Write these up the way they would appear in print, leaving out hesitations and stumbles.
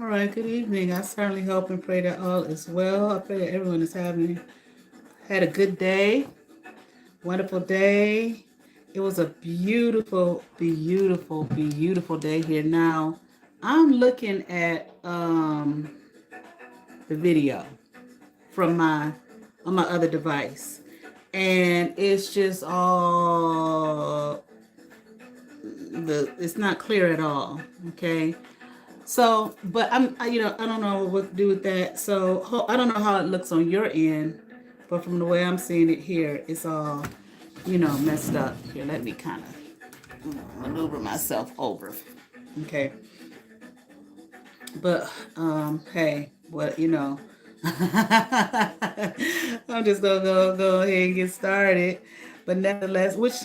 All right, good evening. I certainly hope and pray that all is well. I pray that everyone is having had a good day, wonderful day. It was a beautiful, beautiful, beautiful day here. Now, I'm looking at the video from my on my other device, and it's just all the it's not clear at all. Okay, so, but I don't know what to do with that. So I don't know how it looks on your end, but from the way I'm seeing it here, it's all, messed up. Here, let me kind of maneuver myself over. Okay, but hey, what I'm just gonna go ahead and get started. But nevertheless, which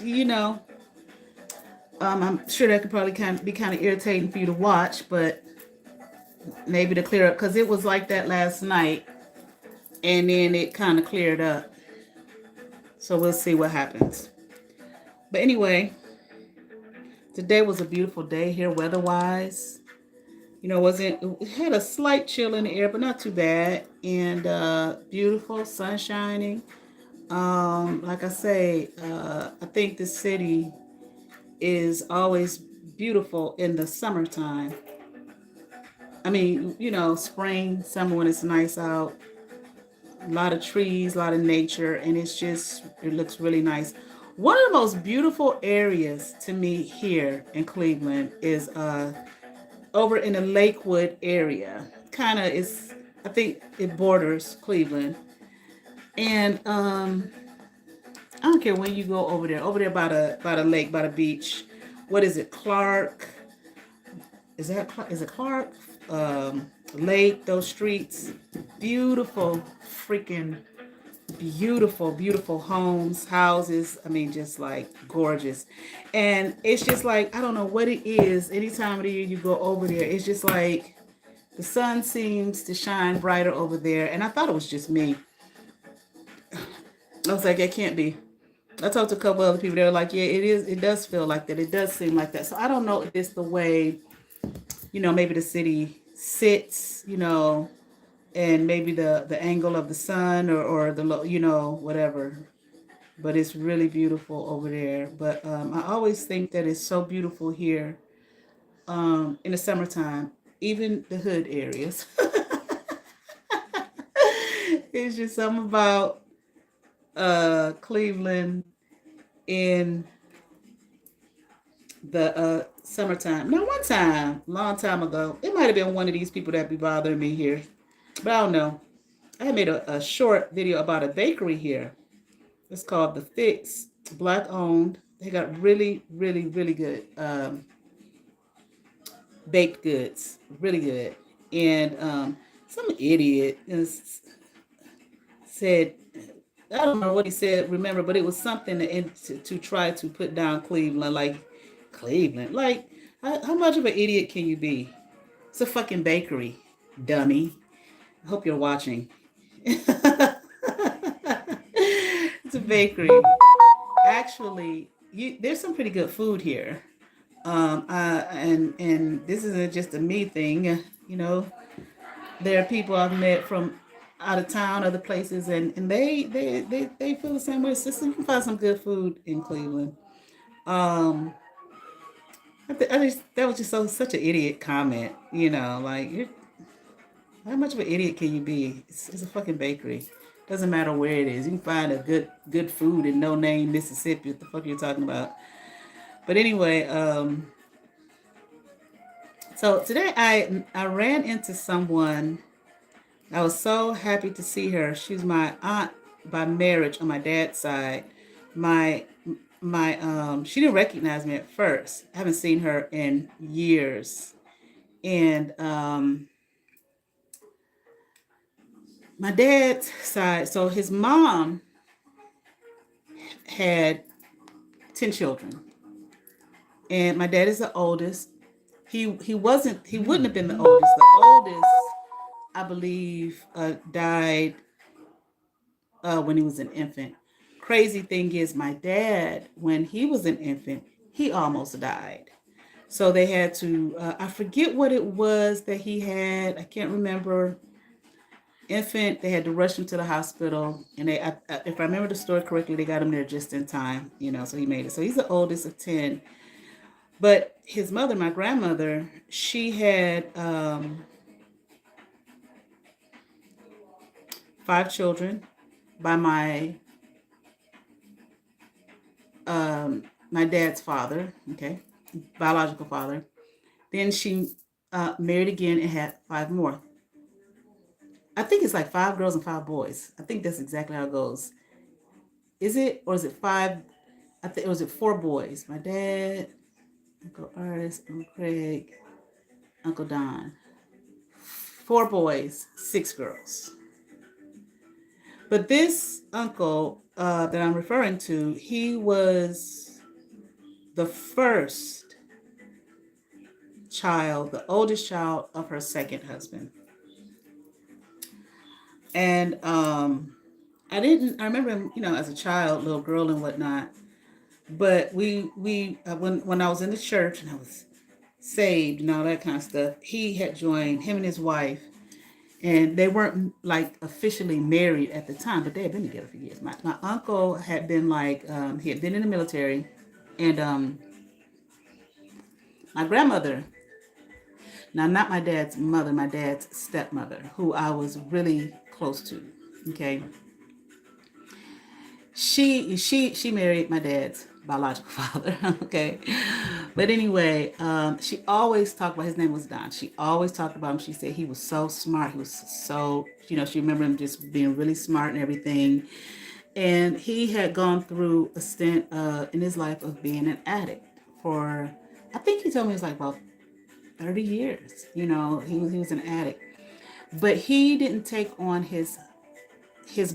I'm sure that could probably be kind of irritating for you to watch, but maybe to clear up because it was like that last night and then it kind of cleared up. So we'll see what happens. But anyway, today was a beautiful day here weather wise. Wasn't it had a slight chill in the air, but not too bad. And beautiful, sun shining. Like I say, I think the city is always beautiful in the summertime. I mean, spring, summer when it's nice out, a lot of trees, a lot of nature, and it looks really nice. One of the most beautiful areas to me here in Cleveland is over in the Lakewood area. Kind of is, I think it borders Cleveland, and I don't care when you go over there. Over there by the lake, by the beach. What is it, Clark? Is it Clark? Lake, those streets, beautiful, freaking beautiful, beautiful houses. I mean, just like gorgeous. And it's just like, I don't know what it is. Any time of the year you go over there, it's just like the sun seems to shine brighter over there. And I thought it was just me. I was like, it can't be. I talked to a couple other people. They were like, yeah, it is. It does feel like that. It does seem like that. So I don't know if it's the way, maybe the city sits, and maybe the angle of the sun or the whatever, but it's really beautiful over there. But I always think that it's so beautiful here in the summertime, even the hood areas. It's just something about Cleveland in the summertime. Now, one time, long time ago, it might have been one of these people that be bothering me here, but I don't know. I had made a short video about a bakery here. It's called The Fix, black owned. They got really, really, really good baked goods, really good. And some idiot said, I don't know what he said, remember, but it was something to try to put down Cleveland, like Cleveland. Like, how much of an idiot can you be? It's a fucking bakery, dummy. I hope you're watching. It's a bakery. Actually, there's some pretty good food here. And this isn't just a me thing. There are people I've met from out of town, other places, and they feel the same way. So you can find some good food in Cleveland. Um, I just that was just such an idiot comment. Like how much of an idiot can you be? It's a fucking bakery. Doesn't matter where it is. You can find a good food in No Name, Mississippi. What the fuck are you talking about? But anyway, so today I ran into someone. I was so happy to see her. She's my aunt by marriage on my dad's side. My my she didn't recognize me at first. I haven't seen her in years. And my dad's side, so his mom had 10 children. And my dad is the oldest. He wouldn't have been the oldest. The oldest, I believe, died when he was an infant. Crazy thing is, my dad, when he was an infant, he almost died. So they had to, I forget what it was that he had. I can't remember. Infant, they had to rush him to the hospital. And if I remember the story correctly, they got him there just in time, so he made it. So he's the oldest of 10. But his mother, my grandmother, she had 5 children by my dad's father, okay, biological father. Then she married again and had 5 more. I think it's like 5 girls and 5 boys. I think that's exactly how it goes. Is it, or is it 5? I think it was it 4 boys. My dad, Uncle Ernest, Uncle Craig, Uncle Don. 4 boys, 6 girls. But this uncle that I'm referring to, he was the first child, the oldest child of her second husband. And I remember, as a child, little girl and whatnot. But when I was in the church and I was saved and all that kind of stuff, he had joined, him and his wife, and they weren't like officially married at the time, but they had been together for years. My uncle had been like, he had been in the military, and my grandmother, now not my dad's mother, my dad's stepmother, who I was really close to, okay, she married my dad's biological father, okay. But anyway, she always talked about, his name was Don. She always talked about him. She said he was so smart. He was so, she remembered him just being really smart and everything. And he had gone through a stint in his life of being an addict for, I think he told me it was like about 30 years. He was an addict. But he didn't take on his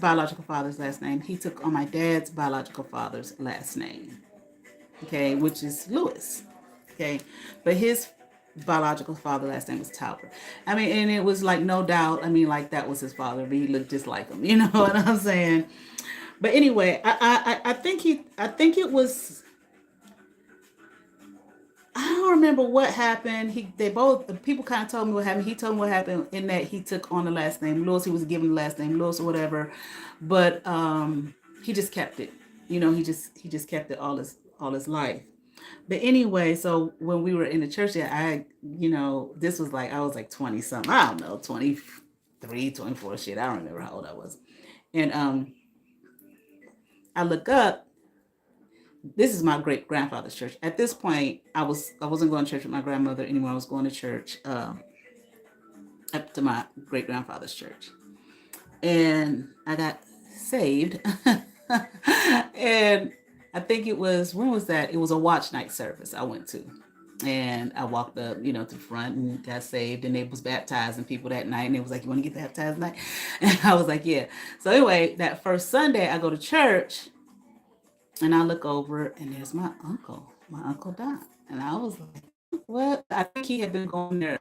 biological father's last name. He took on my dad's biological father's last name, okay, which is Lewis, okay. But his biological father last name was Talbot. I mean, and it was like no doubt. I mean, like that was his father, but he looked just like him. You know what I'm saying? But anyway, I think it was. I don't remember what happened. The people kind of told me what happened. He told me what happened in that he took on the last name Lewis. He was given the last name Lewis or whatever, but he just kept it. He just kept it all his life. But anyway, so when we were in the church, this was like, I was like 20 something. I don't know, 23, 24, shit. I don't remember how old I was. And I look up. This is my great grandfather's church. At this point, I wasn't going to church with my grandmother anymore. I was going to church up to my great grandfather's church, and I got saved. And I think it was, when was that? It was a watch night service I went to, and I walked up, to the front and got saved, and they was baptizing people that night, and it was like, "You want to get baptized tonight?" And I was like, "Yeah." So anyway, that first Sunday, I go to church. And I look over, and there's my Uncle Don. And I was like, what? I think he had been going there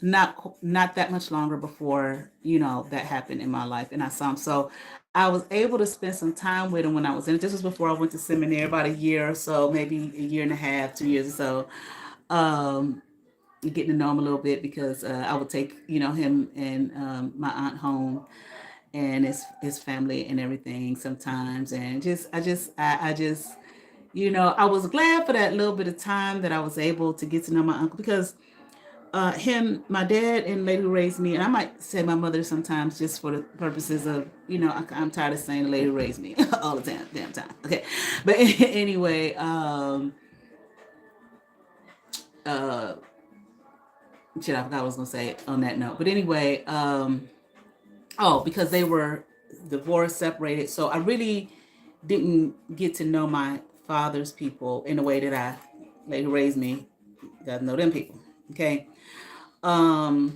not that much longer before, that happened in my life. And I saw him. So I was able to spend some time with him when I was in it. This was before I went to seminary, about a year or so, maybe a year and a half, 2 years or so. Getting to know him a little bit, because I would take, him and my aunt home, and his family and everything sometimes. And I just, I was glad for that little bit of time that I was able to get to know my uncle, because my dad and lady who raised me, and I might say my mother sometimes, just for the purposes of, I'm tired of saying the lady who raised me all the damn time. Okay. But anyway, shit, I forgot what I was going to say on that note. But anyway, because they were divorced, separated. So I really didn't get to know my father's people in a way that lady who raised me, got to know them people. Okay. I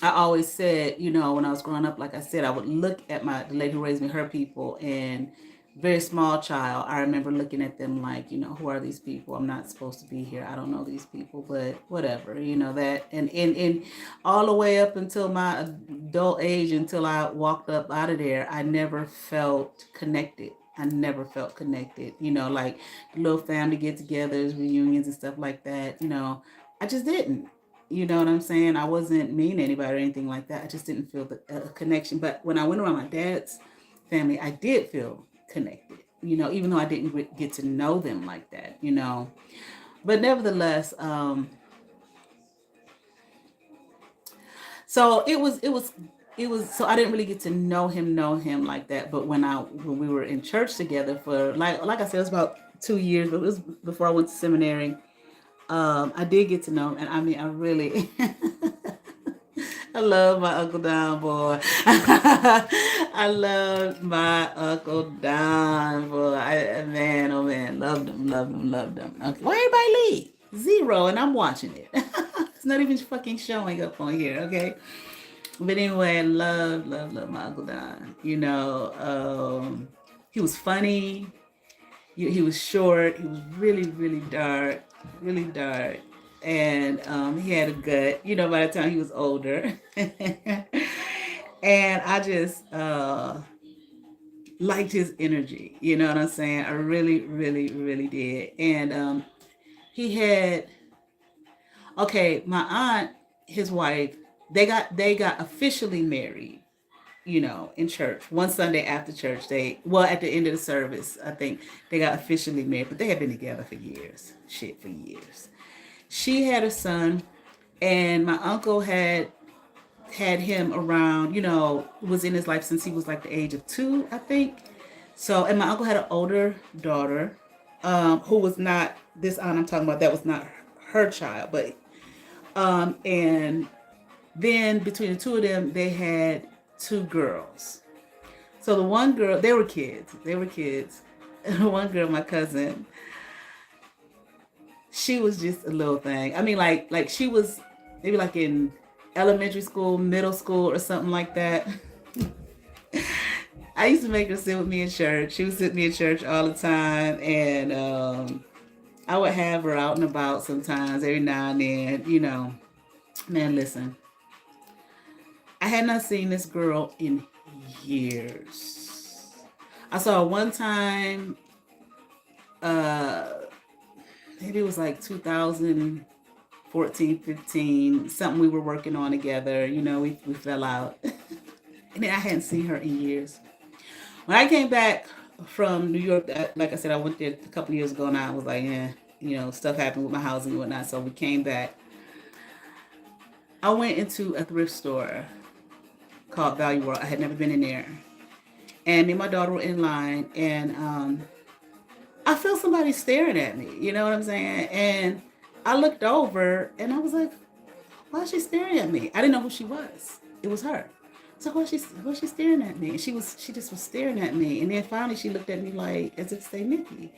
always said, when I was growing up, like I said, I would look at the lady who raised me, her people, and very small child, I remember looking at them like, who are these people? I'm not supposed to be here. I don't know these people, but whatever, that. And all the way up until my adult age, until I walked up out of there, I never felt connected I never felt connected. Like little family get-togethers, reunions, and stuff like that. I just didn't. You know what I'm saying? I wasn't mean to anybody or anything like that. I just didn't feel the connection. But when I went around my dad's family, I did feel connected. Even though I didn't get to know them like that. But nevertheless, so it was so I didn't really get to know him like that. But when we were in church together for like I said, it was about 2 years, but it was before I went to seminary. I did get to know him, and I mean, I really I love my Uncle Don, boy. I love my Uncle Don, boy. Man, oh man, loved him, loved him, loved him. Okay, why everybody leave? Zero, and I'm watching it. It's not even fucking showing up on here, okay? But anyway, love, love, love my Uncle Don. He was funny. He was short. He was really, really dark, really dark, and he had a gut. By the time he was older, and I just liked his energy. You know what I'm saying? I really, really, really did. And he had okay, my aunt, his wife, they got officially married, in church. One Sunday after church, at the end of the service, I think they got officially married, but they had been together for years. Shit, for years. She had a son, and my uncle had him around, was in his life since he was like the age of 2, I think. So, and my uncle had an older daughter, who was not this aunt I'm talking about. That was not her child, but and then between the two of them, they had 2 girls. So the one girl, they were kids. They were kids. And one girl, my cousin, she was just a little thing. I mean, like she was maybe like in elementary school, middle school, or something like that. I used to make her sit with me in church. She would sit with me in church all the time, and I would have her out and about sometimes, every now and then. Man, listen, I had not seen this girl in years. I saw her one time, uh, maybe it was like 2014, 15, something we were working on together. We fell out. And then I hadn't seen her in years. When I came back from New York, like I said, I went there a couple of years ago, and I was like, yeah, stuff happened with my housing and whatnot. So we came back. I went into a thrift store called Value World. I had never been in there. And me and my daughter were in line, and I felt somebody staring at me. You know what I'm saying? And I looked over, and I was like, why is she staring at me? I didn't know who she was. It was her. So why is she staring at me? And she just was staring at me. And then finally she looked at me like as if to say Nikki.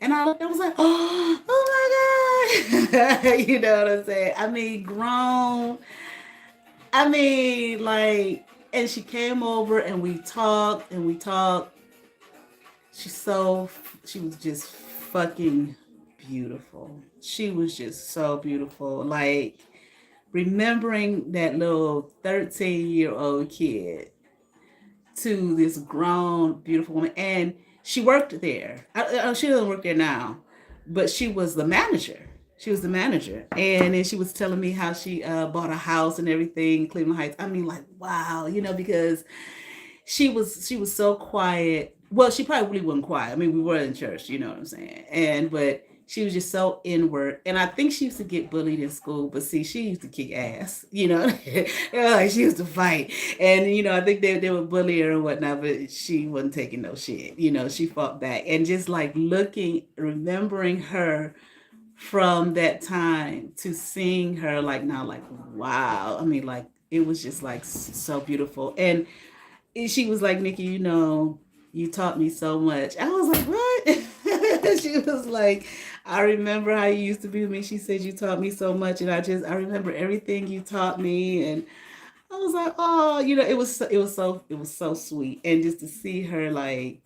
And I was like, oh my God. You know what I'm saying? I mean, grown. I mean, like, and she came over and we talked and we talked. She was just fucking beautiful. She was just so beautiful. Like, remembering that little 13-year-old kid to this grown, beautiful woman. And she worked there. She doesn't work there now, but she was the manager. She was the manager. And then she was telling me how she bought a house and everything in Cleveland Heights. I mean, like, wow, because she was so quiet. Well, she probably wasn't quiet. I mean, we were in church, you know what I'm saying? But she was just so inward. And I think she used to get bullied in school, but see, she used to kick ass, like she used to fight. And, I think they would bully her and whatnot, but she wasn't taking no shit. She fought back. And just like remembering her from that time to seeing her like now, like, wow. I mean, like, it was just like so beautiful. And she was like, Nikki, you taught me so much. I was like, what? She was like, I remember how you used to be with me. She said, you taught me so much. And I remember everything you taught me. And I was like, oh, it was so sweet. And just to see her like,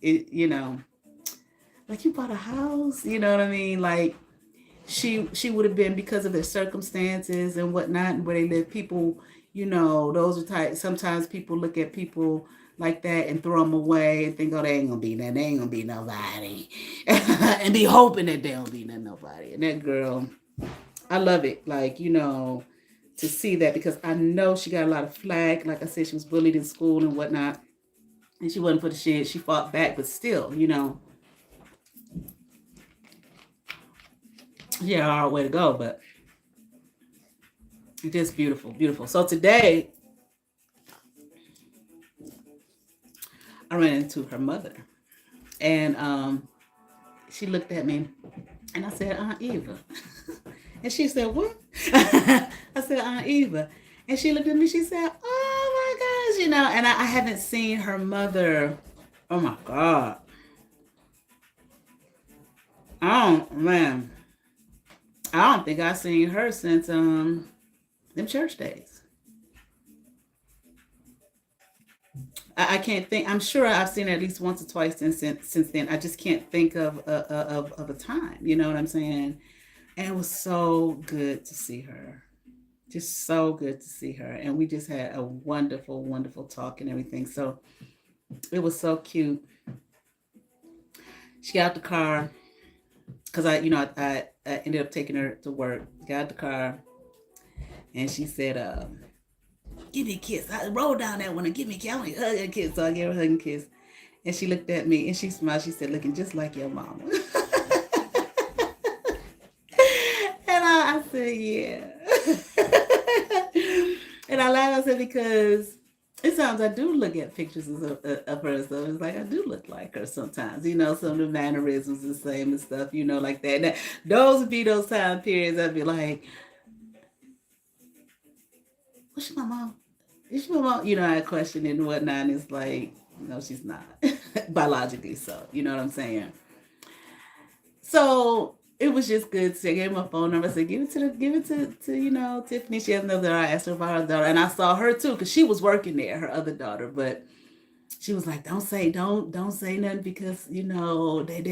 like, you bought a house, you know what I mean? Like, she would have been, because of their circumstances and whatnot and where they live, people, those are sometimes people look at people like that and throw them away and think, oh, they ain't gonna be nothing. They ain't gonna be nobody, and be hoping that they don't be nobody. And that girl, I love it. Like, to see that, because I know she got a lot of flack. Like I said, she was bullied in school and whatnot, and she wasn't for the shit. She fought back, but still, yeah, a hard way to go, but it is beautiful, beautiful. So today, I ran into her mother, and she looked at me, and I said, Aunt Eva. And she said, what? I said, Aunt Eva. And she looked at me, she said, oh my gosh, and I haven't seen her mother. Oh my God. Man. I don't think I've seen her since them church days. I can't think. I'm sure I've seen her at least once or twice since then. I just can't think of a time. You know what I'm saying? And it was so good to see her. Just so good to see her. And we just had a wonderful, wonderful talk and everything. So it was so cute. She got out the car because I ended up taking her to work. Got out the car, and she said, give me a kiss. I rolled down that one and give me a kiss. I want to hug and kiss. So I gave her a hug and kiss. And she looked at me and she smiled. She said, looking just like your mama. And I said, yeah. And I laughed. I said, because sometimes I do look at pictures of her. So it's like, I do look like her sometimes. Some of the mannerisms the same and stuff, like that. Now, those would be those time periods I'd be like, what's my mom? Is she my mom? I question it and whatnot. And it's like, no, she's not. Biologically so. You know what I'm saying? So it was just good. So I gave my phone number. I said, give it to Tiffany. She has another daughter. I asked her about her daughter. And I saw her too, because she was working there, her other daughter. But she was like, don't say nothing, because, they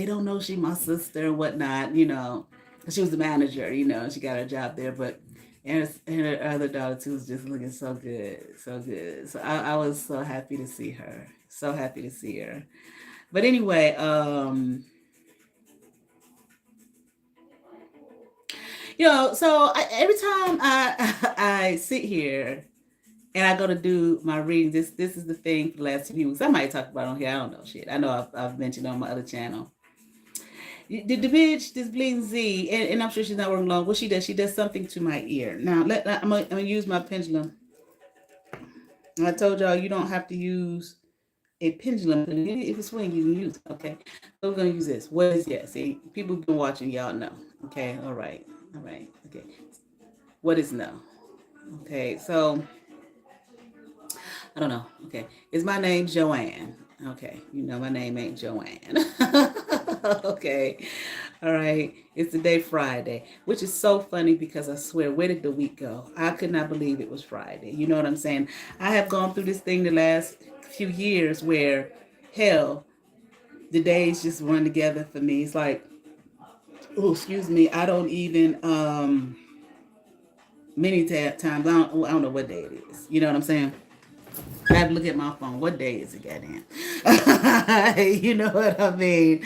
don't know she my sister and whatnot, She was the manager, she got her job there. But and her other daughter too was just looking so good, so good. So I was so happy to see her. So happy to see her. But anyway, so every time I sit here and I go to do my reading, this is the thing for the last few weeks. I might talk about it on here. I don't know shit. I know I've mentioned on my other channel. The bitch, this Bling Z, and I'm sure she's not working long. What she does something to my ear. Now, I'm gonna use my pendulum. I told y'all you don't have to use a pendulum. If it's swing, you can use it. Okay, so we're gonna use this. What is yes? See, people have been watching, y'all know. Okay, all right. Okay. What is no? Okay, so I don't know. Okay, is my name Joanne? Okay, my name ain't Joanne. Okay, all right. It's today Friday, which is so funny because I swear, where did the week go? I could not believe it was Friday. You know what I'm saying? I have gone through this thing the last few years where, hell, the days just run together for me. It's like, oh, excuse me, I don't even many times I don't know what day it is. You know what I'm saying? I have to look at my phone. What day is it, goddamn? You know what I mean?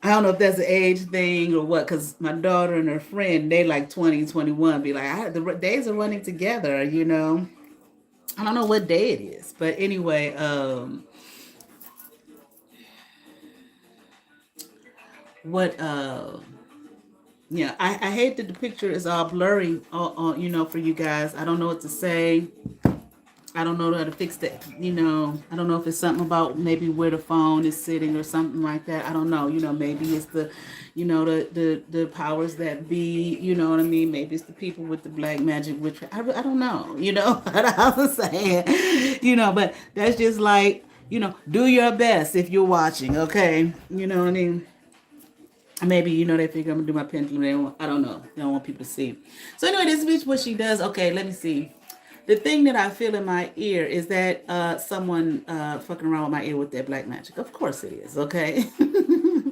I don't know if that's an age thing or what, because my daughter and her friend, they like 20, 21, be like, the days are running together, I don't know what day it is. But anyway, what yeah, I hate that the picture is all blurry for you guys. I don't know what to say. I don't know how to fix that. I don't know if it's something about maybe where the phone is sitting or something like that. I don't know. Maybe it's the, the powers that be. You know what I mean? Maybe it's the people with the black magic witch. I don't know. What I was saying. But that's just like, do your best if you're watching. Okay. You know what I mean? Maybe, they figure I'm gonna do my pendulum. I don't know. They don't want people to see. So anyway, this bitch, what she does. Okay, let me see. The thing that I feel in my ear is that someone fucking around with my ear with their black magic. Of course it is, okay?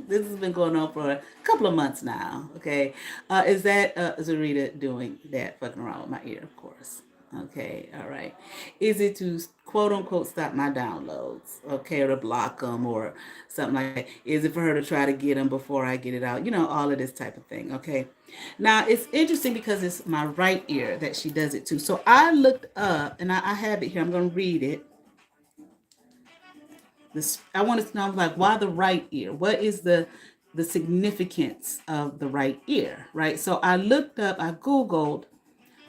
This has been going on for a couple of months now, okay? Is that Zarita doing that, fucking around with my ear? Of course. Okay, all right. Is it to quote unquote stop my downloads, okay, or to block them or something like that? Is it for her to try to get them before I get it out? You know, all of this type of thing, okay? Now, it's interesting because it's my right ear that she does it to. So I looked up, and I have it here. I'm going to read it. I want to know, like, why the right ear? What is the significance of the right ear, right? So I looked up, I Googled,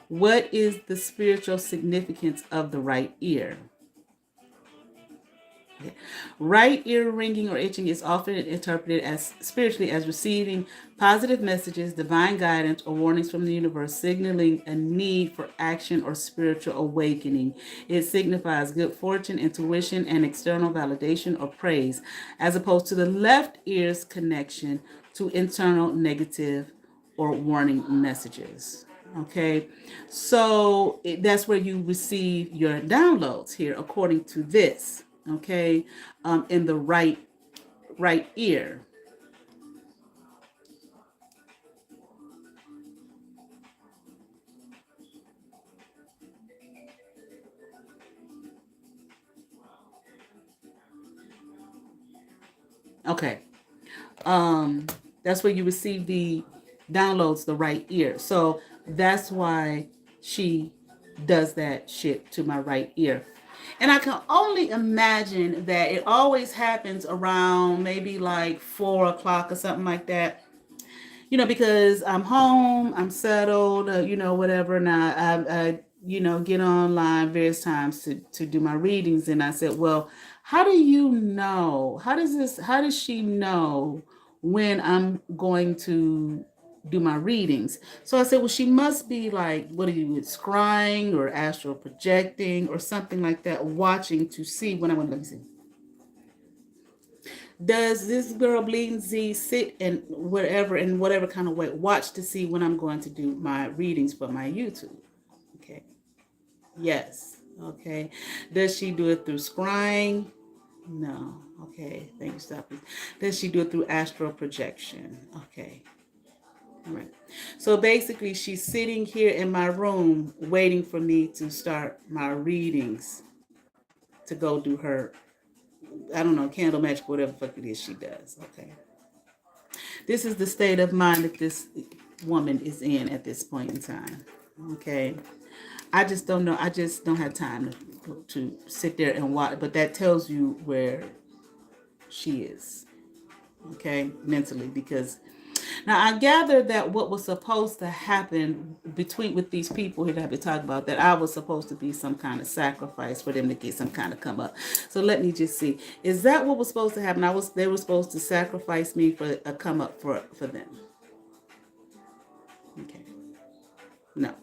what is the spiritual significance of the right ear? Okay. Right ear ringing or itching is often interpreted as spiritually as receiving positive messages, divine guidance, or warnings from the universe, signaling a need for action or spiritual awakening. It signifies good fortune, intuition, and external validation or praise, as opposed to the left ear's connection to internal negative or warning messages. Okay, so that's where you receive your downloads here, according to this. Okay, in the right ear. Okay, that's where you receive the downloads, the right ear. So that's why she does that shit to my right ear. And I can only imagine that it always happens around maybe like 4 o'clock or something like that. You know, because I'm home, I'm settled, you know, whatever. And you know, get online various times to do my readings. And I said, well, how do you know? How does she know when I'm going to do my readings? So I said, well, she must be like, what are you, scrying or astral projecting or something like that, watching to see when I want to, let me see. Does this girl Bleeding Z sit and wherever in whatever kind of way watch to see when I'm going to do my readings for my YouTube? Okay. Yes. Okay. Does she do it through scrying? No. Okay. Thank you, stop it. Does she do it through astral projection? Okay. All right. So basically, she's sitting here in my room waiting for me to start my readings to go do her, I don't know, candle magic, whatever the fuck it is she does. Okay. This is the state of mind that this woman is in at this point in time. Okay. I just don't know. I just don't have time to sit there and watch. But that tells you where she is. Okay. Mentally. Because now I gather that what was supposed to happen between with these people here that I've been talking about, that I was supposed to be some kind of sacrifice for them to get some kind of come up. So let me just see. Is that what was supposed to happen? They were supposed to sacrifice me for a come up for them. Okay. No.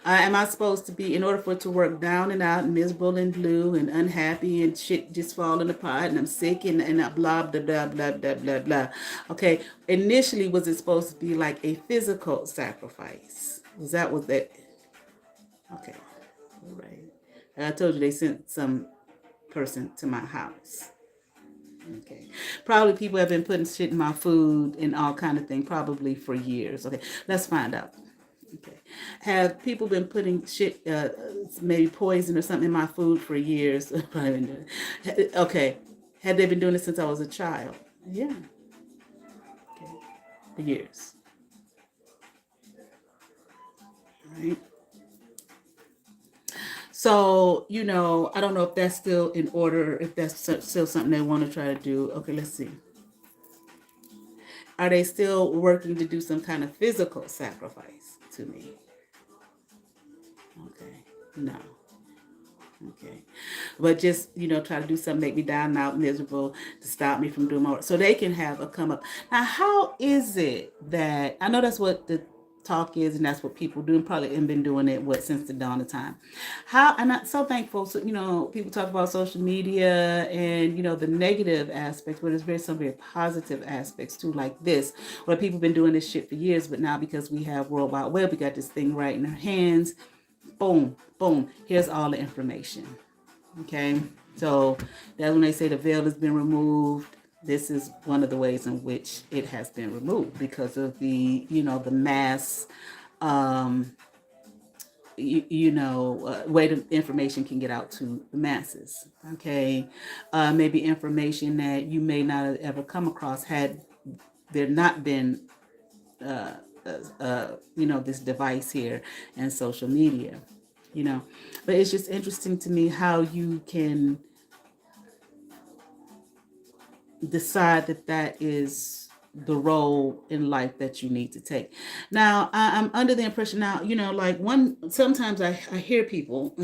Am I supposed to be, in order for it to work, down and out, miserable and blue and unhappy and shit just falling apart and I'm sick and blah, blah, blah, blah, blah, blah, blah. Okay. Initially, was it supposed to be like a physical sacrifice? Was that what that? Okay. All right. I told you they sent some person to my house. Okay. Probably people have been putting shit in my food and all kind of thing probably for years. Okay. Let's find out. Okay. Have people been putting shit, maybe poison or something in my food for years? Okay. Had they been doing it since I was a child? Yeah. Okay. For years. Right. So, you know, I don't know if that's still in order, if that's still something they want to try to do. Okay, let's see. Are they still working to do some kind of physical sacrifice to me? Okay. No. Okay. But just, you know, try to do something, make me down and out miserable to stop me from doing my work. So they can have a come up. Now, how is it that, I know that's what the talk is and that's what people do and probably have been doing it since the dawn of time. How, and I'm so thankful. So, you know, people talk about social media and, you know, the negative aspects, but there's some very positive aspects too, like this, where people have been doing this shit for years, but now because we have World Wide Web, we got this thing right in our hands. Boom, boom. Here's all the information. Okay. So that's when they say the veil has been removed. This is one of the ways in which it has been removed because of the, you know, the mass way the information can get out to the masses. Okay, maybe information that you may not have ever come across had there not been uh, this device here and social media. But it's just interesting to me how you can decide that that is the role in life that you need to take. Now, I'm under the impression now, like sometimes I hear people,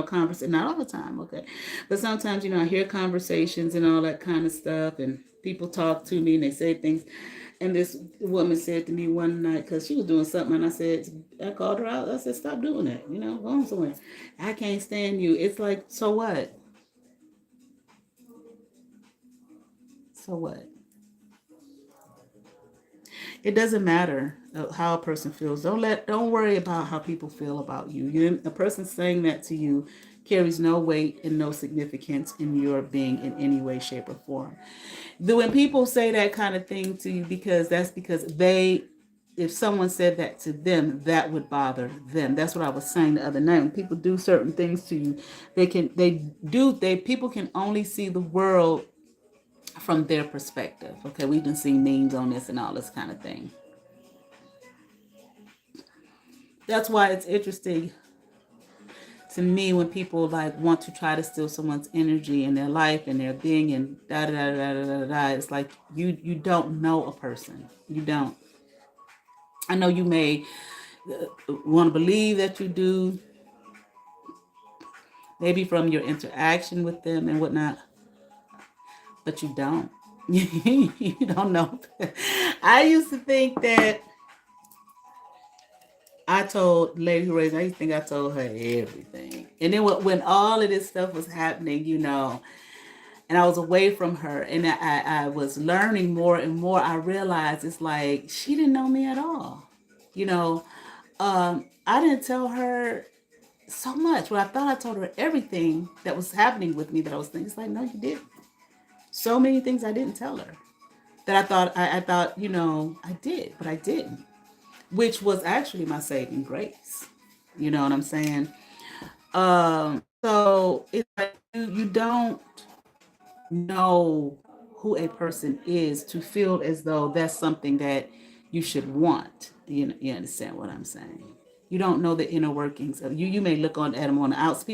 converse, not all the time, okay, but sometimes, I hear conversations and all that kind of stuff, and people talk to me and they say things. And this woman said to me one night, because she was doing something, and I called her out. I said, stop doing that, go on somewhere. I can't stand you. It's like, so what? So what? It doesn't matter how a person feels. Don't worry about how people feel about you. A person saying that to you carries no weight and no significance in your being in any way, shape, or form. When people say that kind of thing to you, because if someone said that to them, that would bother them. That's what I was saying the other night. When people do certain things to you, people can only see the world from their perspective. Okay, we've been seeing memes on this and all this kind of thing. That's why it's interesting to me when people like want to try to steal someone's energy in their life and their being and da da da da da da da. It's like you don't know a person. You don't. I know you may want to believe that you do, maybe from your interaction with them and whatnot, but you don't. You don't know. I used to think that I told Lady Who Raised Me, I used to think I told her everything. And then when all of this stuff was happening, and I was away from her and I was learning more and more, I realized it's like she didn't know me at all. I didn't tell her so much. Well, I thought I told her everything that was happening with me that I was thinking. It's like, no, you didn't. So many things I didn't tell her that I thought, I did, but I didn't, which was actually my saving grace. You know what I'm saying? So it's like you don't know who a person is to feel as though that's something that you should want. You understand what I'm saying? You don't know the inner workings of you. You may look at them on the outs.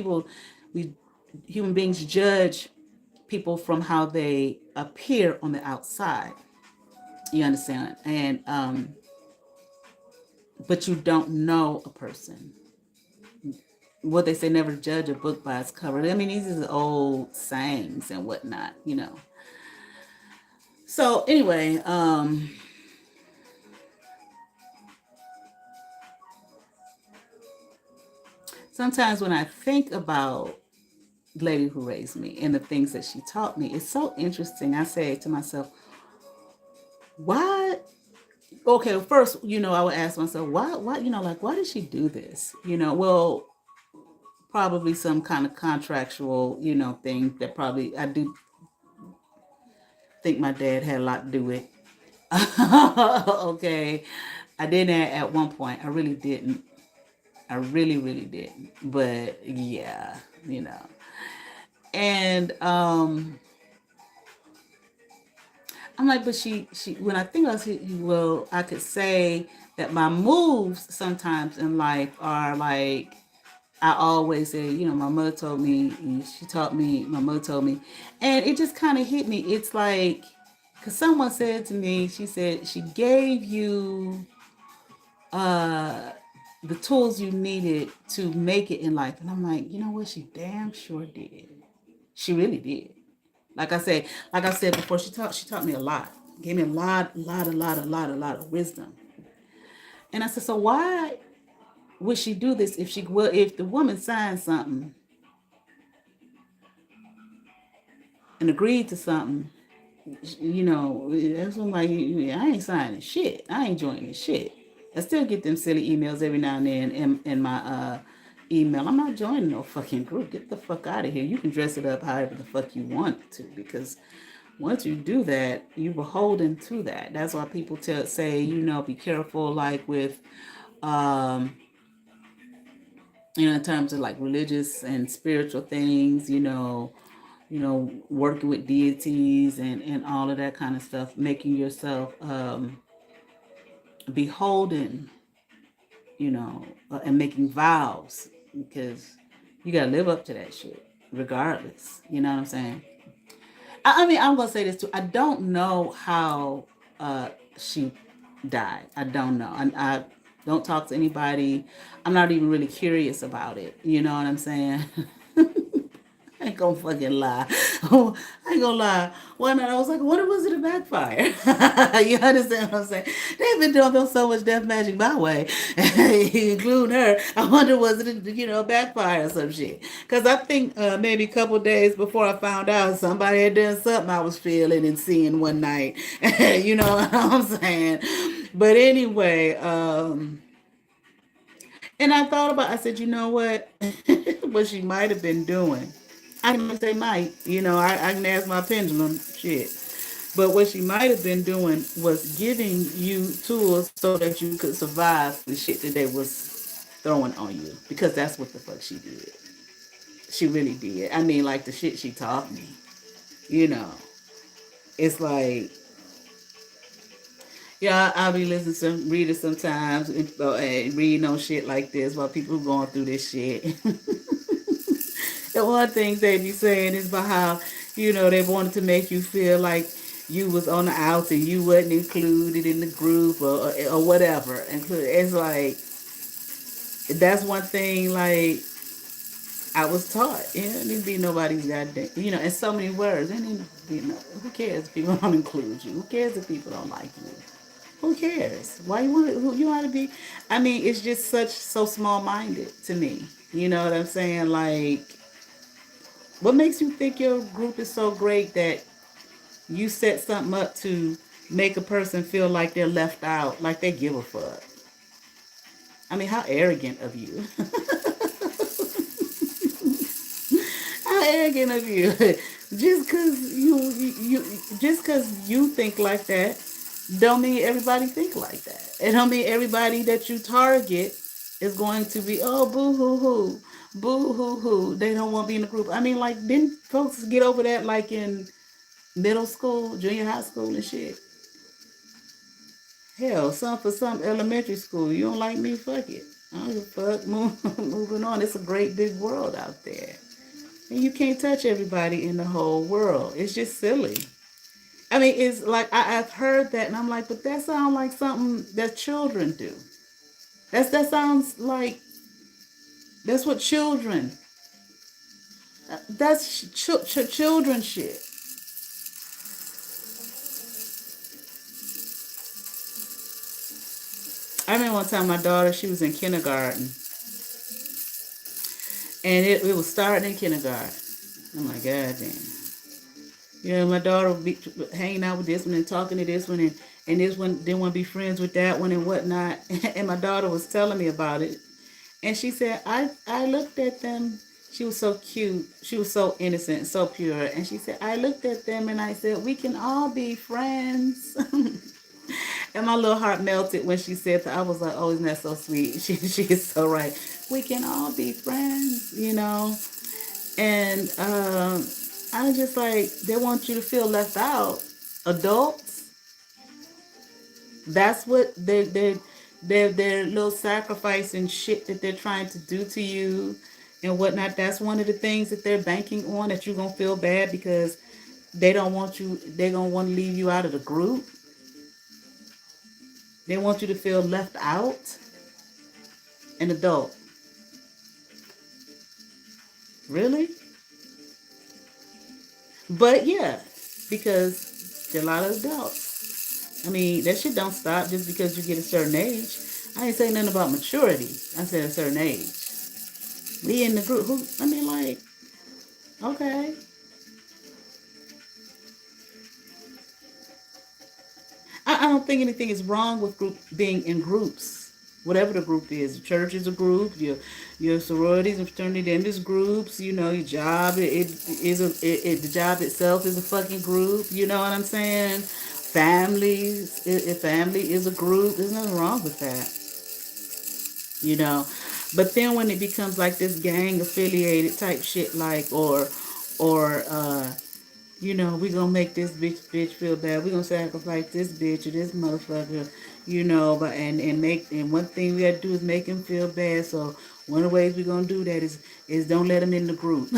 Human beings judge people from how they appear on the outside. You understand? And but you don't know a person. What they say, never judge a book by its cover. I mean, these are old sayings and whatnot, So anyway, sometimes when I think about Lady Who Raised Me and the things that she taught me, it's so interesting. I say to myself, why? Okay, first, I would ask myself, why, why did she do this? Well, probably some kind of contractual, thing that probably I do think my dad had a lot to do with. Okay, I didn't at one point. I really didn't. I really, really didn't. But yeah, And I'm like, but she when I think about it, well, I could say that my moves sometimes in life are like I always say, my mother told me, and she taught me, my mother told me, and it just kind of hit me. It's like, because someone said to me, she said she gave you the tools you needed to make it in life. And I'm like, you know what? She damn sure did. She really did. Like I said before, she taught me a lot. Gave me a lot of wisdom. And I said, so why would she do this if the woman signed something and agreed to something, that's what I'm like, I ain't signing shit. I ain't joining shit. I still get them silly emails every now and then in my email. I'm not joining no fucking group. Get the fuck out of here. You can dress it up however the fuck you want to, because once you do that, you're beholden to that. That's why people say, be careful, like with in terms of like religious and spiritual things, working with deities and all of that kind of stuff, making yourself beholden, and making vows, because you gotta live up to that shit regardless. You know what I'm saying? I mean, I'm gonna say this too. I don't know how she died. I don't know. I don't talk to anybody. I'm not even really curious about it. You know what I'm saying? I ain't gonna fucking lie. Oh, I ain't gonna lie. One night I was like, what was it a backfire? You understand what I'm saying? They've been doing so much death magic my way, including her. I wonder was it a backfire or some shit? Because I think maybe a couple days before I found out somebody had done something I was feeling and seeing one night. You know what I'm saying? But anyway, and I thought about, I said, you know what? What she might have been doing. I can say might, I can ask my pendulum shit. But what she might have been doing was giving you tools so that you could survive the shit that they was throwing on you. Because that's what the fuck she did. She really did. I mean, like the shit she taught me. You know, it's like, yeah, I'll be listening to reading sometimes and reading on shit like this while people going through this shit. The one thing they be saying is about how, they wanted to make you feel like you was on the outs and you wasn't included in the group or whatever. It's like, that's one thing, like, I was taught. It didn't be nobody's goddamn, in so many words. It didn't be no, who cares if people don't include you? Who cares if people don't like you? Who cares? Why you want to be? I mean, it's just so small minded to me. You know what I'm saying? Like, what makes you think your group is so great that you set something up to make a person feel like they're left out, like they give a fuck? I mean, how arrogant of you. How arrogant of you. Just cause you think like that don't mean everybody think like that. It don't mean everybody that you target is going to be, oh, boo hoo hoo. Boo hoo hoo. They don't want to be in the group. I mean, like, didn't folks get over that like in middle school, junior high school and shit? Hell, some for some elementary school. You don't like me? Fuck it. I don't give a fuck. Moving on. It's a great big world out there. And you can't touch everybody in the whole world. It's just silly. I mean, it's like I've heard that, and I'm like, but that sounds like something that children do. That sounds like that's what children. That's children shit. I remember one time my daughter, she was in kindergarten, and it was starting in kindergarten. I'm like, God damn. My daughter would be hanging out with this one and talking to this one, and this one didn't want to be friends with that one and whatnot. And my daughter was telling me about it. And she said, I looked at them. She was so cute. She was so innocent and so pure. And she said, I looked at them and I said, we can all be friends. And my little heart melted when she said that. I was like, oh, isn't that so sweet? She is so right. We can all be friends. And I was just like, they want you to feel left out. Adults, that's what their little sacrifice and shit that they're trying to do to you and whatnot. That's one of the things that they're banking on, that you're gonna feel bad because they don't want you. They're gonna want to leave you out of the group. They want you to feel left out. An adult, really? But yeah, because there are a lot of adults. I mean, that shit don't stop just because you get a certain age. I ain't saying nothing about maturity. I said a certain age. We in the group. Who? I mean, like, okay. I don't think anything is wrong with being in groups. Whatever the group is, the church is a group. Your sororities and fraternity, them is groups. Your job it is the job itself is a fucking group. You know what I'm saying? Family is a group. There's nothing wrong with that. You know, But then when it becomes like this gang affiliated type shit, like or you know, we gonna make this bitch feel bad. We gonna sacrifice this bitch or this motherfucker, you know. But and make and one thing we gotta do is make him feel bad. So one of the ways we gonna do that is don't let him in the group.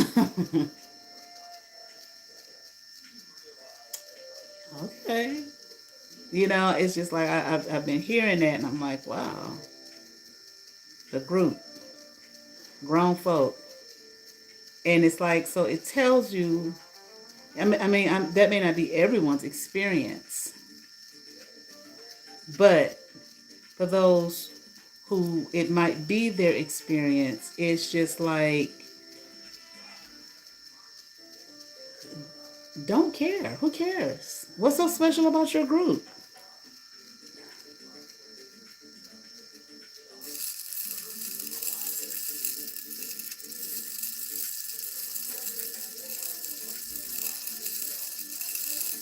Okay, you know, it's just like I've been hearing that, and I'm like, wow, the group, grown folk, and it's like so it tells you. That may not be everyone's experience, but for those who it might be their experience, it's just like, don't care. Who cares? What's so special about your group?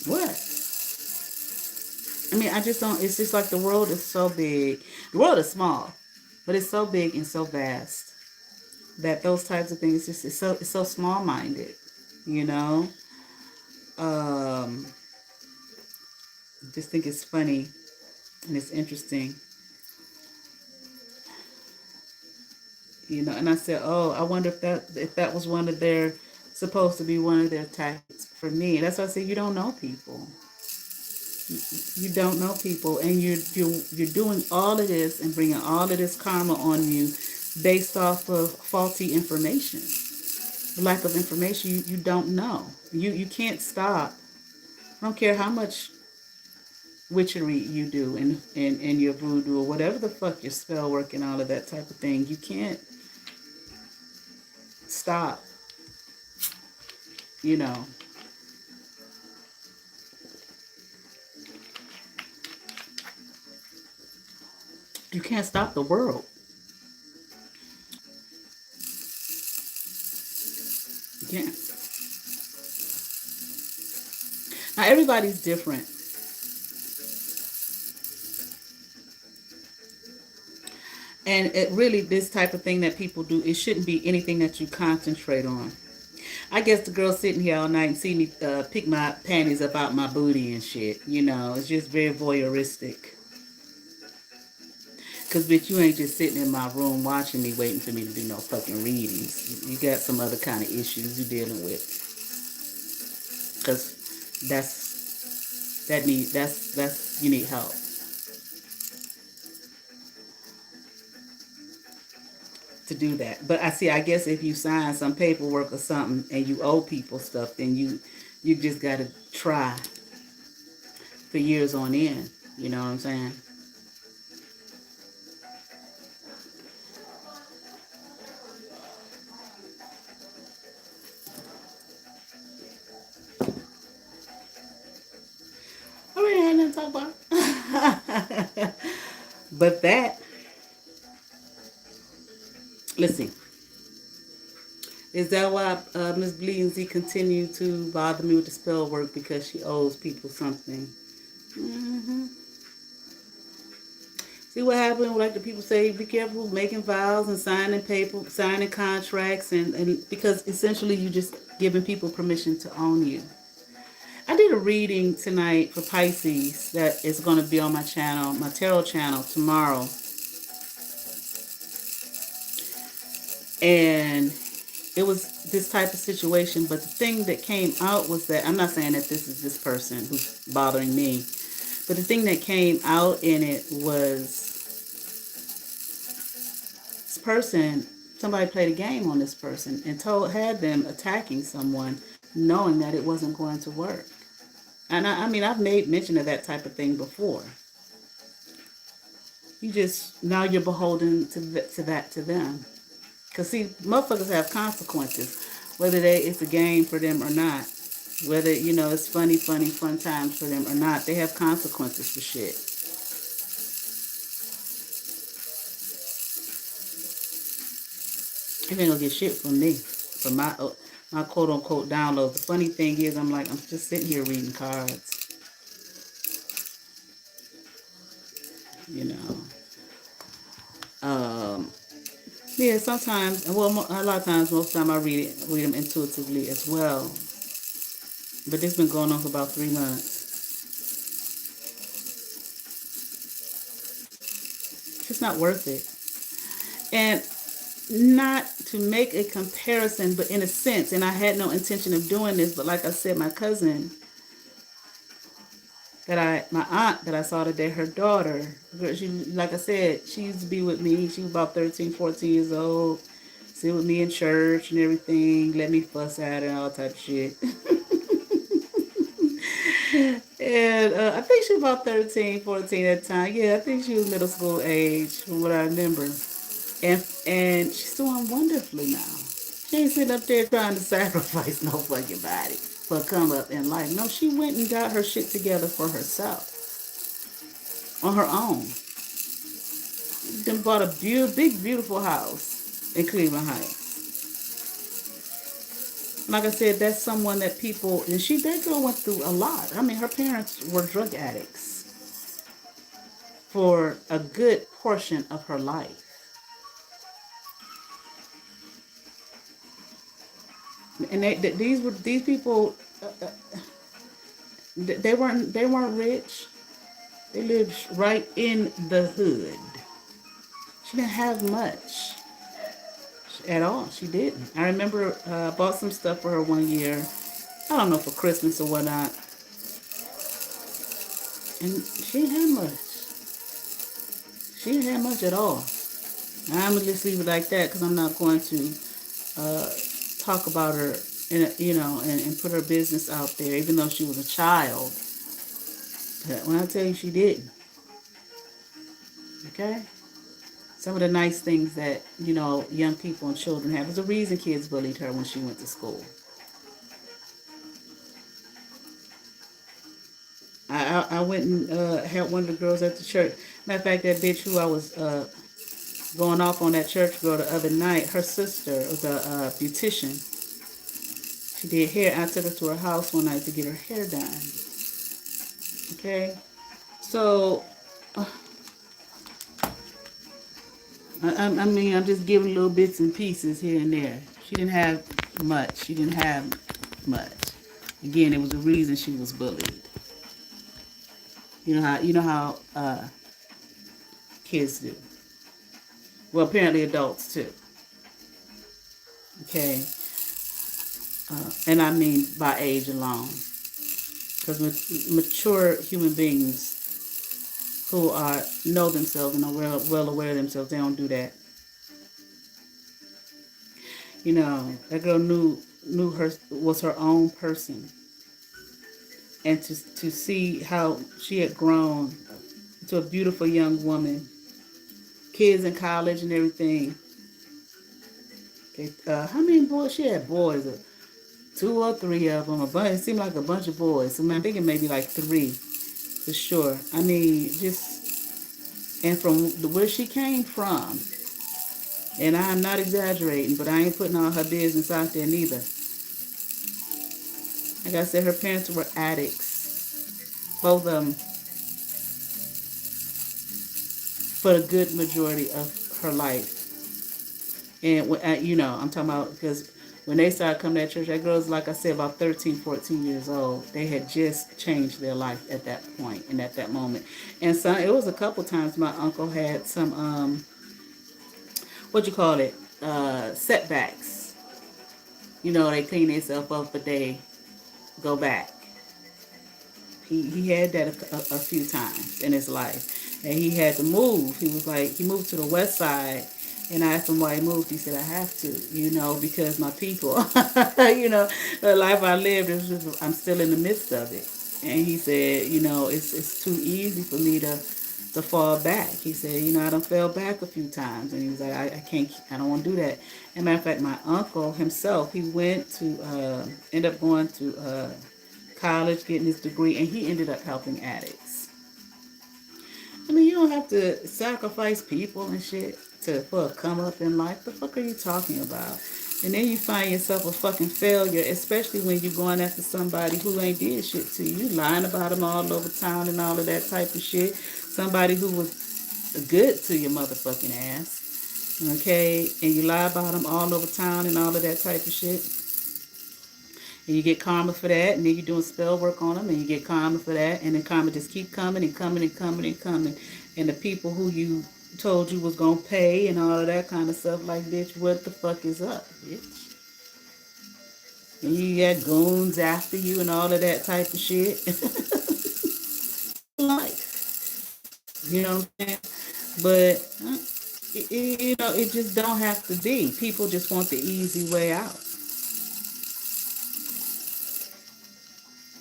What? I mean, I just don't. It's just like the world is so big. The world is small, but it's so big and so vast that those types of things just it's so small minded. You know, um, just think it's funny and it's interesting. You know, and I said, oh, I wonder if that was one of their supposed to be one of their tactics for me. That's why I said you don't know people. You don't know people, and you're doing all of this and bringing all of this karma on you based off of faulty information, lack of information. You don't know. You can't stop. I don't care how much witchery you do in your voodoo or whatever the fuck your spell work and all of that type of thing. You can't stop. You know. You can't stop the world. You can't. Now everybody's different. And it really, this type of thing that people do, it shouldn't be anything that you concentrate on. I guess the girl sitting here all night and see me pick my panties up out my booty and shit. You know, it's just very voyeuristic. Because, bitch, you ain't just sitting in my room watching me waiting for me to do no fucking readings. You got some other kind of issues you're dealing with. Because you need help to do that. But I guess if you sign some paperwork or something and you owe people stuff, then you just got to try for years on end. You know what I'm saying? I already had nothing to talk about. But that, let's see. Is that why Miss Bleensy continued to bother me with the spell work because she owes people something? Hmm. See what happened? Like the people say, be careful making vows and signing paper, signing contracts, and because essentially you just giving people permission to own you. I did a reading tonight for Pisces that is going to be on my channel, my tarot channel tomorrow, and it was this type of situation. But the thing that came out was that I'm not saying that this is this person who's bothering me, but the thing that came out in it was this person, somebody played a game on this person and had them attacking someone knowing that it wasn't going to work. And I mean, I've made mention of that type of thing before. You just, now you're beholden to them. Because, see, motherfuckers have consequences, whether it's a game for them or not. Whether, you know, it's fun times for them or not. They have consequences for shit. They ain't gonna get shit from me, from my quote unquote downloads. The funny thing is, I'm just sitting here reading cards, you know. Um, Yeah, sometimes, well, a lot of times, most of the time I read them intuitively as well. But this been going on for about 3 months. It's just not worth it. And not to make a comparison, but in a sense, and I had no intention of doing this, but like I said, my cousin my aunt that I saw today, her daughter, she, like I said, she used to be with me. She was about 13, 14 years old. Sit with me in church and everything. Let me fuss at her and all type of shit. And I think she was about 13, 14 at the time. Yeah, I think she was middle school age, from what I remember. And she's doing wonderfully now. She ain't sitting up there trying to sacrifice no fucking body for a come up in life. No, she went and got her shit together for herself on her own. Then bought a big, beautiful house in Cleveland Heights. Like I said, that's someone that people, and that girl went through a lot. I mean, her parents were drug addicts for a good portion of her life. And these people, they weren't rich. They lived right in the hood. She didn't have much at all. She didn't. I remember bought some stuff for her one year. I don't know, for Christmas or whatnot. And she didn't have much. She didn't have much at all. I'm going to just leave it like that because I'm not going to talk about her, and put her business out there, even though she was a child. But when I tell you she didn't, okay? Some of the nice things that, young people and children have. There's a reason kids bullied her when she went to school. I went and helped one of the girls at the church. Matter of fact, that bitch who I was going off on, that church girl, the other night, her sister was a beautician. She did hair. I took her to her house one night to get her hair done. Okay? So, I mean, I'm just giving little bits and pieces here and there. She didn't have much. Again, it was the reason she was bullied. You know how kids do. Well, apparently adults too. Okay. And I mean by age alone. Because mature human beings who know themselves and are well aware of themselves, they don't do that. That girl knew her, was her own person. And to see how she had grown into a beautiful young woman, kids in college and everything. Okay, how many boys? She had boys, 2 or 3 of them. It seemed like a bunch of boys. So I'm thinking maybe like 3, for sure. I mean, and from where she came from, and I'm not exaggerating, but I ain't putting all her business out there neither. Like I said, her parents were addicts, both of them, for the good majority of her life. And, I'm talking about, because when they started coming to that church, that girl was, like I said, about 13, 14 years old. They had just changed their life at that point and at that moment. And so it was a couple times my uncle had some, setbacks. They clean themselves up, but they go back. He had that a few times in his life. And he had to move. He moved to the west side. And I asked him why he moved. He said, I have to, because my people, the life I lived, I'm still in the midst of it. And he said, it's too easy for me to fall back. He said, I done fell back a few times. And he was like, I don't want to do that. As a matter of fact, my uncle himself, he went to, end up going to college, getting his degree, and he ended up helping addicts. I mean, you don't have to sacrifice people and shit for a come up in life. The fuck are you talking about? And then you find yourself a fucking failure, especially when you're going after somebody who ain't did shit to you. You lying about them all over town and all of that type of shit. Somebody who was good to your motherfucking ass. Okay, and you lie about them all over town and all of that type of shit. And you get karma for that, and then you're doing spell work on them, and you get karma for that, and then karma just keep coming and coming and coming and coming. And the people who you told you was gonna pay and all of that kind of stuff, like, bitch, what the fuck is up, bitch? And you got goons after you and all of that type of shit. Life, you know what I'm saying? But it just don't have to be. People just want the easy way out.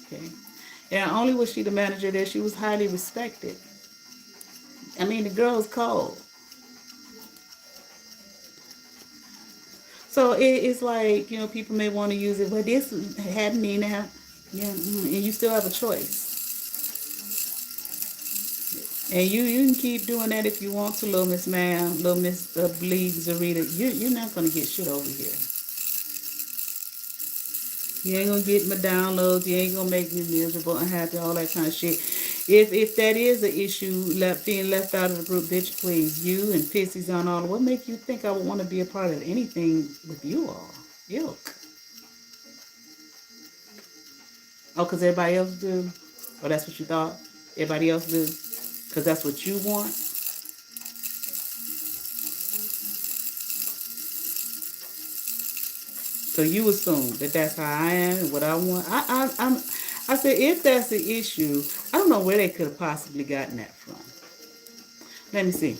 Okay. Yeah, only was she the manager there, she was highly respected. I mean, the girl's cold. So it's like, people may want to use it, but this had me now. Yeah, and you still have a choice. And you can keep doing that if you want to, little Miss Ma'am, little Miss Bleed Zarita. You're not going to get shit over here. You ain't gonna get my downloads. You ain't gonna make me miserable, unhappy, all that kind of shit. If that is an issue, being left out of the group, bitch, please. You and Pissies on all. What make you think I would want to be a part of anything with you all? Yuck. Oh, because everybody else do? Or that's what you thought? Everybody else do? Because that's what you want? So you assume that that's how I am and what I want. I said, if that's the issue, I don't know where they could have possibly gotten that from. Let me see.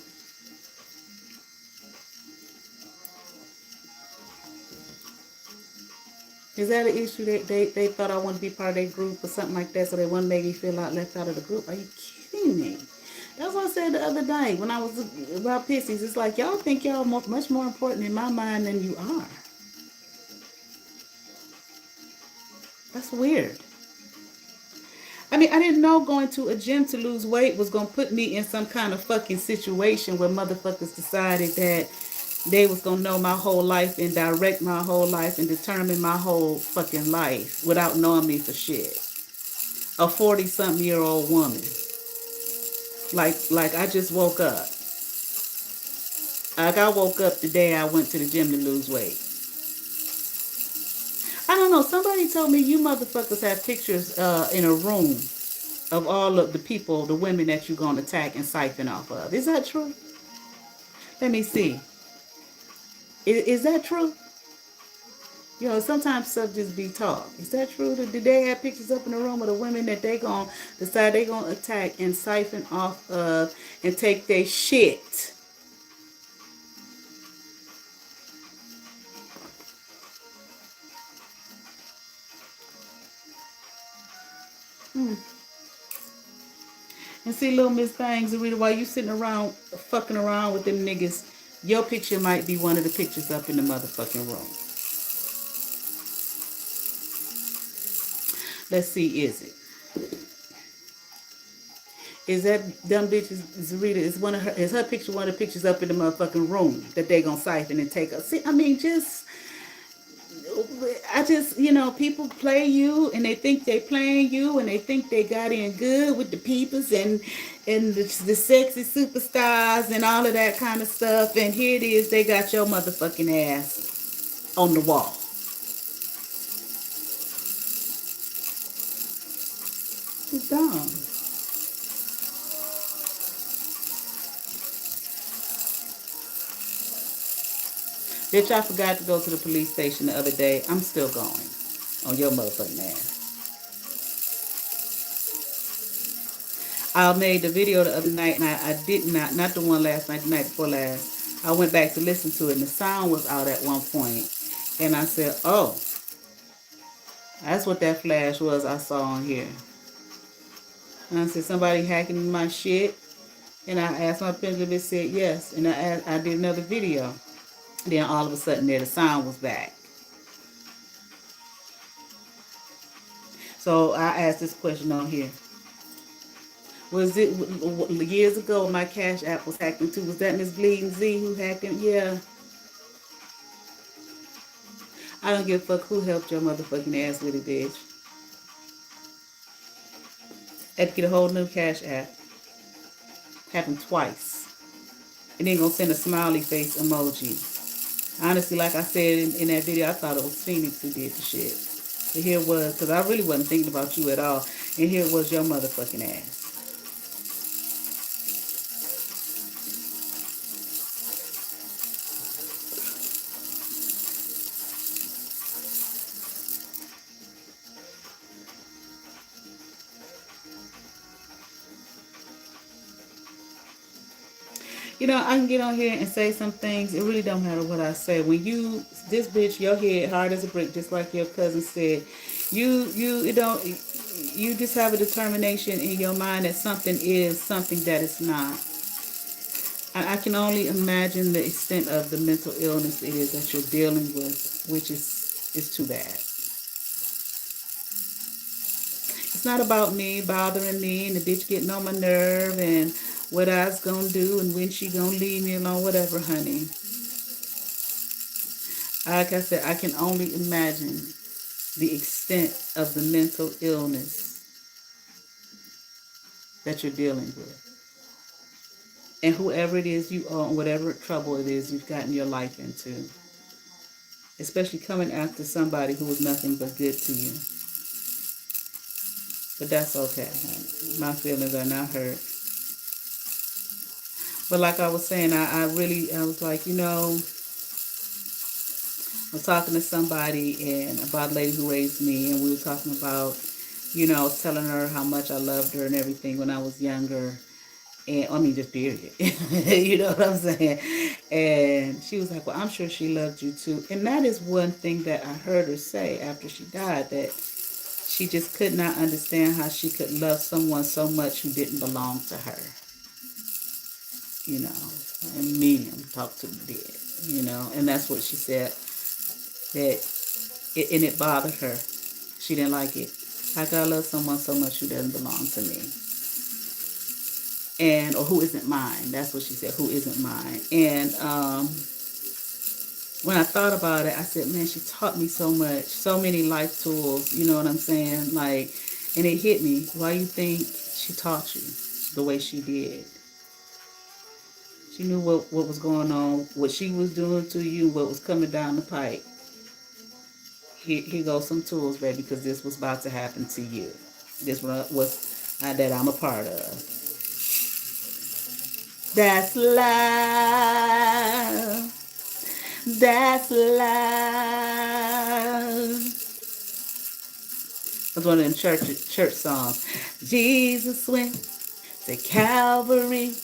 Is that an issue that they thought I want to be part of their group or something like that, so they wouldn't make me feel left out of the group? Are you kidding me? That's what I said the other day when I was about Pissies. It's like, y'all think y'all much more important in my mind than you are. That's weird. I mean, I didn't know going to a gym to lose weight was going to put me in some kind of fucking situation where motherfuckers decided that they was going to know my whole life and direct my whole life and determine my whole fucking life without knowing me for shit. A 40-something-year-old woman. Like I just woke up. Like I woke up the day I went to the gym to lose weight. I don't know. Somebody told me you motherfuckers have pictures in a room of all of the people, the women that you're going to attack and siphon off of. Is that true? Let me see. Is that true? Sometimes stuff just be talk. Is that true? Did they have pictures up in the room of the women that they going to decide they going to attack and siphon off of and take their shit? And see, little Miss Bangs, while you sitting around fucking around with them niggas, your picture might be one of the pictures up in the motherfucking room. Let's see, is it? Is that dumb bitch Zarita? Is her picture one of the pictures up in the motherfucking room that they gonna siphon and take up? See, I mean, people play you and they think they playing you and they think they got in good with the peoples and the sexy superstars and all of that kind of stuff. And here it is, they got your motherfucking ass on the wall. It's dumb. Bitch, I forgot to go to the police station the other day. I'm still going on your motherfucking ass. I made the video the other night and I did not the one last night, the night before last. I went back to listen to it and the sound was out at one point. And I said, oh, that's what that flash was I saw on here. And I said, somebody hacking my shit? And I asked my pendulum, it said yes. And I did another video. Then all of a sudden the sound was back. So I asked this question on here. Was it years ago my Cash App was hacked into? Was that Miss Bleeding Z who hacked it? Yeah. I don't give a fuck who helped your motherfucking ass with it, bitch. Had to get a whole new Cash App. Happened twice. And then gonna send a smiley face emoji. Honestly, like I said in that video, I thought it was Phoenix who did the shit. But here it was, because I really wasn't thinking about you at all. And here it was your motherfucking ass. You know, I can get on here and say some things. It really don't matter what I say. When you, this bitch, your head hard as a brick, just like your cousin said. It don't. You just have a determination in your mind that something is something that it's not. I can only imagine the extent of the mental illness it is that you're dealing with, which is too bad. It's not about me bothering me and the bitch getting on my nerve and what I was gonna do and when she gonna leave me alone, whatever, honey. Like I said, I can only imagine the extent of the mental illness that you're dealing with. And whoever it is you are, whatever trouble it is you've gotten your life into. Especially coming after somebody who was nothing but good to you. But that's okay, honey. My feelings are not hurt. But like I was saying, I was like, I was talking to somebody and about a lady who raised me, and we were talking about, I was telling her how much I loved her and everything when I was younger. And I mean, just period. You know what I'm saying? And she was like, well, I'm sure she loved you too. And that is one thing that I heard her say after she died, that she just could not understand how she could love someone so much who didn't belong to her. And medium, talk to the dead, and that's what she said, and it bothered her. She didn't like it. Like, I love someone so much who doesn't belong to me. Or who isn't mine. That's what she said, who isn't mine. And when I thought about it, I said, man, she taught me so much, so many life tools, you know what I'm saying? Like, and it hit me. Why you think she taught you the way she did? She knew what was going on, what she was doing to you, what was coming down the pipe. Here goes some tools, baby, because this was about to happen to you. This was that I'm a part of. That's love. That's love. That's one of them church songs. Jesus went to Calvary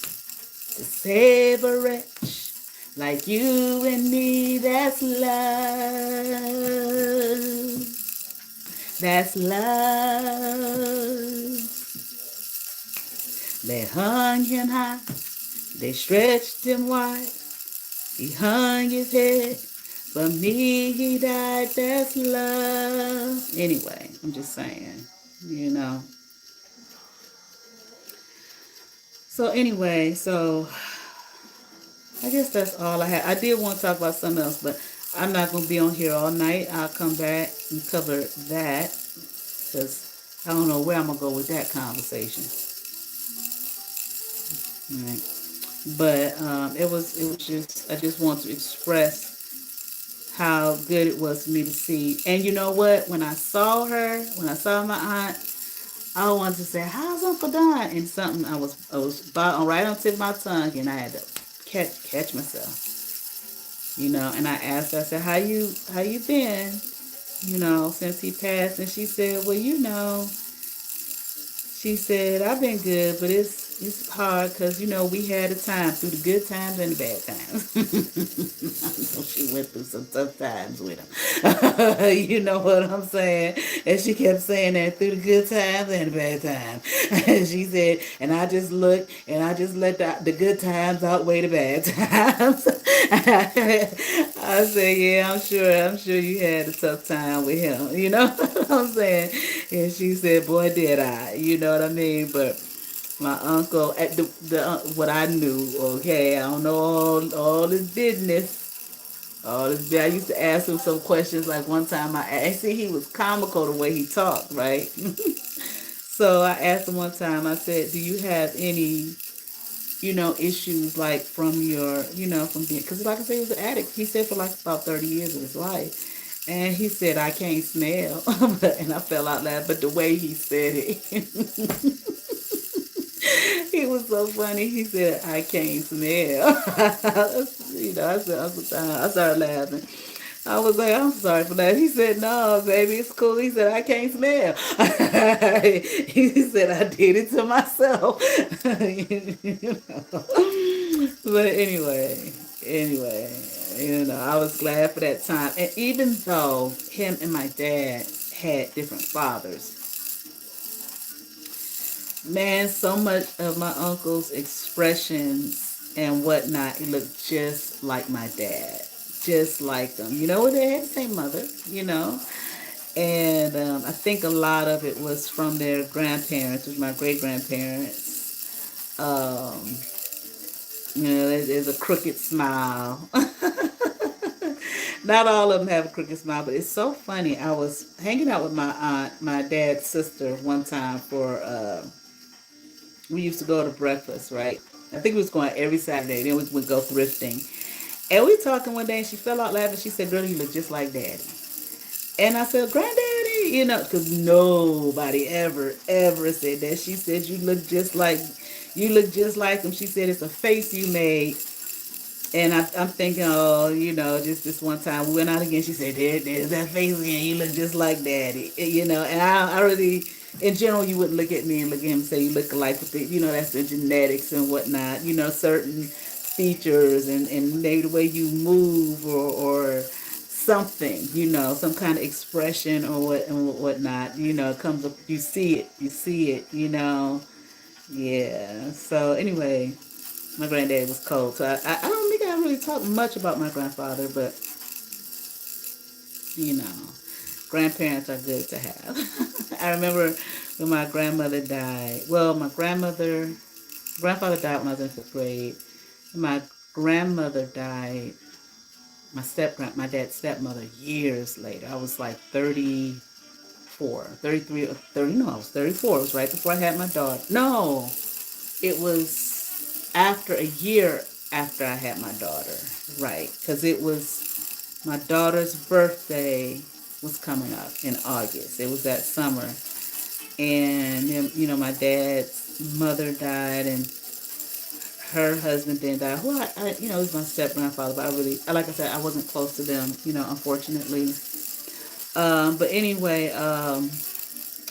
to save a wretch like you and me. That's love. That's love. They hung him high. They stretched him wide. He hung his head. For me, he died. That's love. Anyway, I'm just saying, So anyway, I guess that's all I had. I did want to talk about something else, but I'm not going to be on here all night. I'll come back and cover that because I don't know where I'm going to go with that conversation. All right. But it was just, I just want to express how good it was for me to see. And you know what? When I saw my aunt, I wanted to say, how's Uncle Don? And something I was right on the tip of my tongue, and I had to catch myself. And I asked her, I said, how you been? Since he passed. And she said, well, she said, I've been good, but it's hard because, we had a time through the good times and the bad times. I know she went through some tough times with him. You know what I'm saying? And she kept saying that through the good times and the bad times. And she said, and I just looked and I just let the good times outweigh the bad times. I said, yeah, I'm sure you had a tough time with him. You know what I'm saying? And she said, boy, did I. You know what I mean? But my uncle, at what I knew, okay, I don't know all this business. I used to ask him some questions. Like one time he was comical the way he talked, right? So I asked him one time, I said, do you have any issues like from your, from being, because like I said, he was an addict. He said for like about 30 years of his life. And he said, I can't smell. And I fell out laughing. But the way he said it, he was so funny. He said, I can't smell. I started laughing. I was like, I'm sorry for that. He said, no, baby, it's cool. He said, I can't smell. He said, I did it to myself. But anyway, I was glad for that time. And even though him and my dad had different fathers, man, so much of my uncle's expressions and whatnot, he looked just like my dad. Just like them. They had the same mother. And I think a lot of it was from their grandparents, which my great grandparents. There's a crooked smile. Not all of them have a crooked smile, but it's so funny. I was hanging out with my aunt, my dad's sister, one time for we used to go to breakfast, right? I think we was going every Saturday. Then we would go thrifting. And we talking one day and she fell out laughing. She said, girl, you look just like daddy. And I said, granddaddy, because nobody ever said that. She said, you look just like him. She said, it's a face you made. And I'm thinking, oh, just this one time we went out again. She said, there's that face again. You look just like daddy, And I really, in general, you wouldn't look at me and look at him and say you look alike. But that's the genetics and whatnot. Certain features and maybe the way you move or something. Some kind of expression or whatnot. Comes up. You see it. Yeah. So anyway. My granddad was cold, so I don't think I really talked much about my grandfather, but, you know, grandparents are good to have. I remember when my grandmother died. Well, grandfather died when I was in 5th grade. My grandmother died, my dad's stepmother, years later. I was like 34, 33, 30, no, I was 34. It was right before I had my daughter. No, it was after a year after I had my daughter, right? Because it was my daughter's birthday was coming up in August. It was that summer. And then, my dad's mother died and her husband then died. Who was my step grandfather, but like I said, I wasn't close to them, unfortunately. But anyway,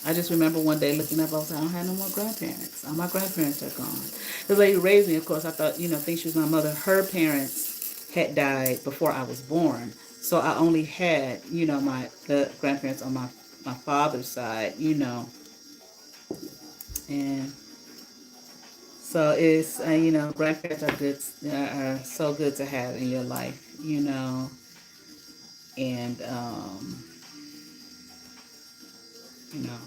I just remember one day looking up, I was like, I don't have no more grandparents. All my grandparents are gone. The lady who raised me, of course, I thought, think she was my mother. Her parents had died before I was born. So I only had, the grandparents on my father's side, And so it's, grandparents are good, are so good to have in your life, And, you know,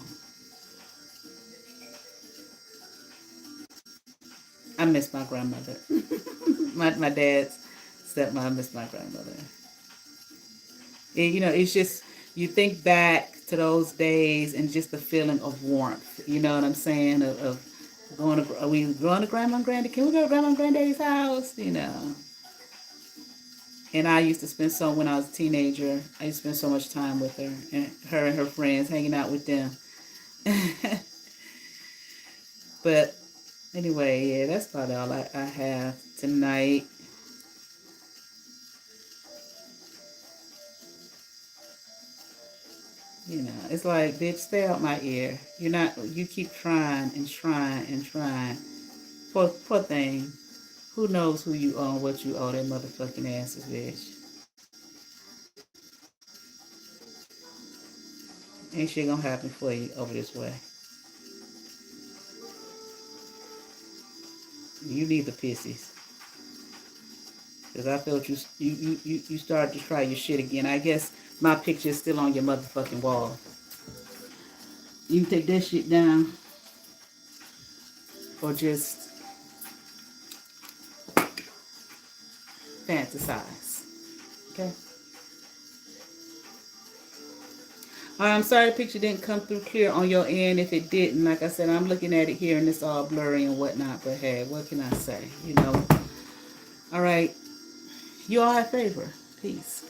I miss my grandmother. my dad's stepmom, I miss my grandmother. It's just, you think back to those days and just the feeling of warmth. You know what I'm saying? Of going to, are we going to grandma and granddaddy? Can we go to grandma and granddaddy's house? And I used to spend when I was a teenager, I used to spend so much time with her and her friends, hanging out with them. But anyway, yeah, that's about all I have tonight. It's like, bitch, stay out my ear. You keep trying and trying and trying. Poor thing. Who knows who you owe and what you owe that motherfucking asses, bitch. Ain't shit gonna happen for you over this way. You need the pissies. Because I felt you started to try your shit again. I guess my picture is still on your motherfucking wall. You can take that shit down. Or just fantasize. Okay? All right, I'm sorry the picture didn't come through clear on your end. If it didn't, like I said, I'm looking at it here and it's all blurry and whatnot. But hey, what can I say? You know. All right. You all have favor. Peace.